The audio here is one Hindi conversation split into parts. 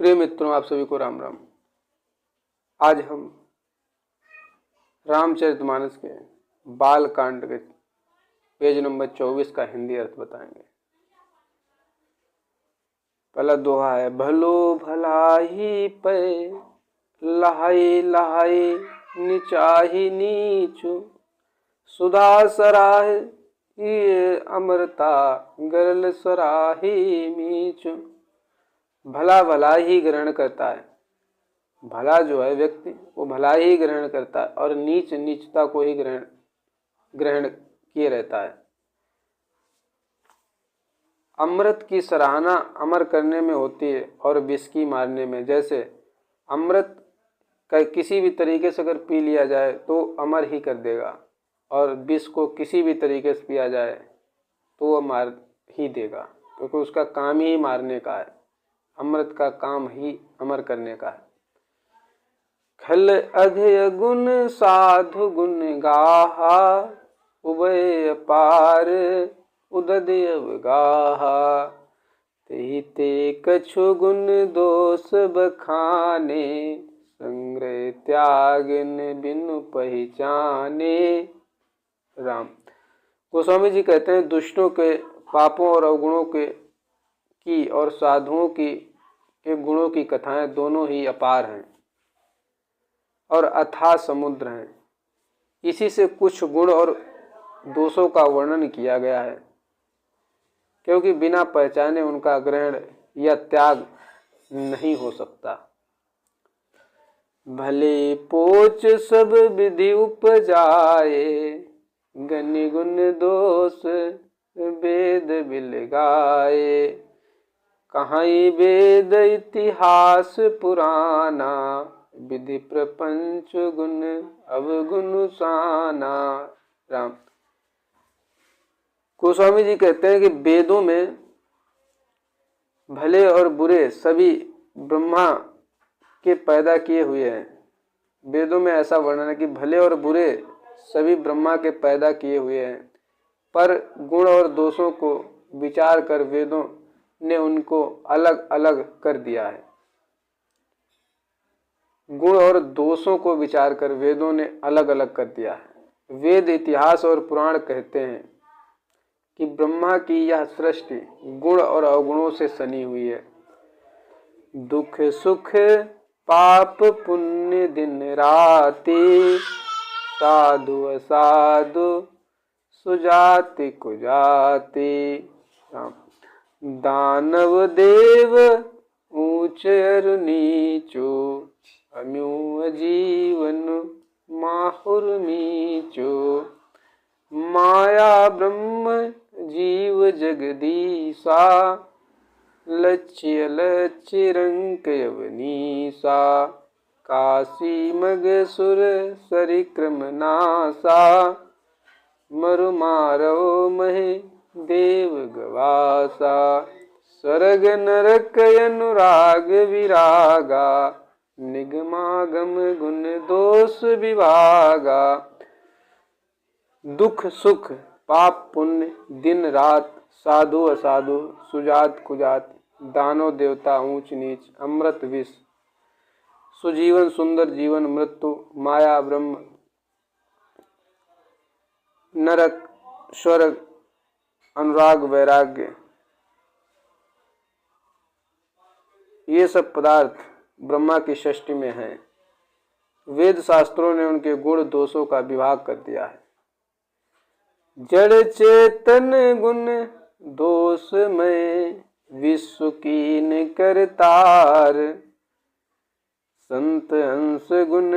प्रिय मित्रों, आप सभी को राम राम। आज हम रामचरितमानस के बाल कांड के पेज नंबर 24 का हिंदी अर्थ बताएंगे। पहला दोहा है। भलो भलाई पे लहाई लहाई नीचाही नीचू, सुधा सराह ये अमरता गरल सराही मीचू। भला भला ही ग्रहण करता है, भला जो है व्यक्ति वो भला ही ग्रहण करता है और नीच नीचता को ही ग्रहण किए रहता है। अमृत की सराहना अमर करने में होती है और विष की मारने में। जैसे अमृत का किसी भी तरीके से अगर पी लिया जाए तो अमर ही कर देगा, और विष को किसी भी तरीके से पिया जाए तो वह मार ही देगा, क्योंकि उसका काम ही मारने का है। अमृत का काम ही अमर करने का है। खल अघय गुण साधु गुण गाहा, उभय पार उदद अवगाहा। तेहि ते कछु गुण दोष बखाने, संग्रह त्यागन बिनु पहचाने। राम गोस्वामी जी कहते हैं, दुष्टों के पापों और अवगुणों की और साधुओं के गुणों की कथाएं दोनों ही अपार हैं और अथाह समुद्र हैं। इसी से कुछ गुण और दोषों का वर्णन किया गया है, क्योंकि बिना पहचाने उनका ग्रहण या त्याग नहीं हो सकता। भले पोच सब विधि उपजाए, गनि गुण दोष वेद बिलगाए। कहीं वेद इतिहास पुराना, विधि प्रपंच गुण अवगुण साना। राम गोस्वामी जी कहते हैं कि वेदों में भले और बुरे सभी ब्रह्मा के पैदा किए हुए हैं। वेदों में ऐसा वर्णन है कि भले और बुरे सभी ब्रह्मा के पैदा किए हुए हैं, पर गुण और दोषों को विचार कर वेदों ने उनको अलग अलग कर दिया है। गुण और दोषों को विचार कर वेदों ने अलग अलग कर दिया है। वेद इतिहास और पुराण कहते हैं कि ब्रह्मा की यह सृष्टि गुण और अवगुणों से सनी हुई है। दुख सुख पाप पुण्य दिन राति, साधु असाधु सुजाति कुजाति। दानव देव ऊंच अरु नीचो, अम्यू जीवन माहुर मीचो। माया ब्रह्म जीव जगदीसा, लक्ष्य लक्ष्य रंक अवनीसा। काशी मग सुर सरिक्रम नासा, मरु मारव महे देव गवासा। स्वर्ग नरक अनुराग विरागा, निगमागम गुण दोष विभागा। दुख सुख पाप पुण्य दिन रात, साधु असाधु सुजात कुजात, दानव देवता ऊंच नीच, अमृत विष, सुजीवन सुंदर जीवन मृत्यु, माया ब्रह्म, नरक स्वर्ग, अनुराग वैराग्य, ये सब पदार्थ ब्रह्मा की सृष्टि में हैं। वेद शास्त्रों ने उनके गुण दोषों का विभाग कर दिया है। जड़ चेतन गुण दोष में विश्व कीन करतार। संत हंस गुण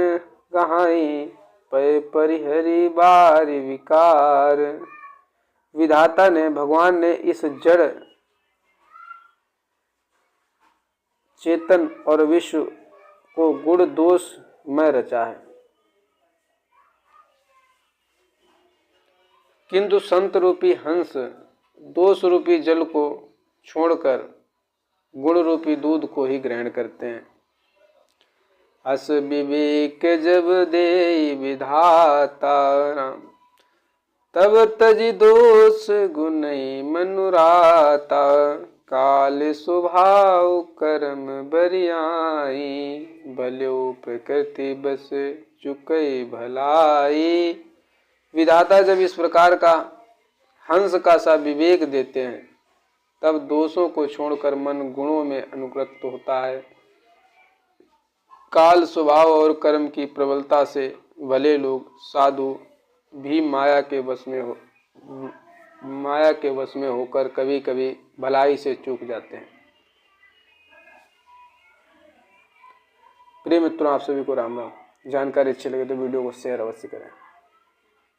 कहाई पै परिहरि बार विकार। विधाता ने भगवान ने इस जड़ चेतन और विश्व को गुण दोष में रचा है, किंतु संत रूपी हंस दोष रूपी जल को छोड़कर गुण रूपी दूध को ही ग्रहण करते हैं। अस विवेक जब दे विधाता, तब तज दोष गुण मनुराता। काल स्वभाव कर्म बरियाई, भल्यो प्रकृति बस चुकई भलाई। विधाता जब इस प्रकार का हंस का सा विवेक देते हैं तब दोषों को छोड़कर मन गुणों में अनुरक्त होता है। काल स्वभाव और कर्म की प्रबलता से भले लोग साधु भी माया के वश में होकर कभी कभी भलाई से चूक जाते हैं। प्रिय मित्रों, आप सभी को राम राम। जानकारी अच्छी लगे तो वीडियो को शेयर अवश्य करें।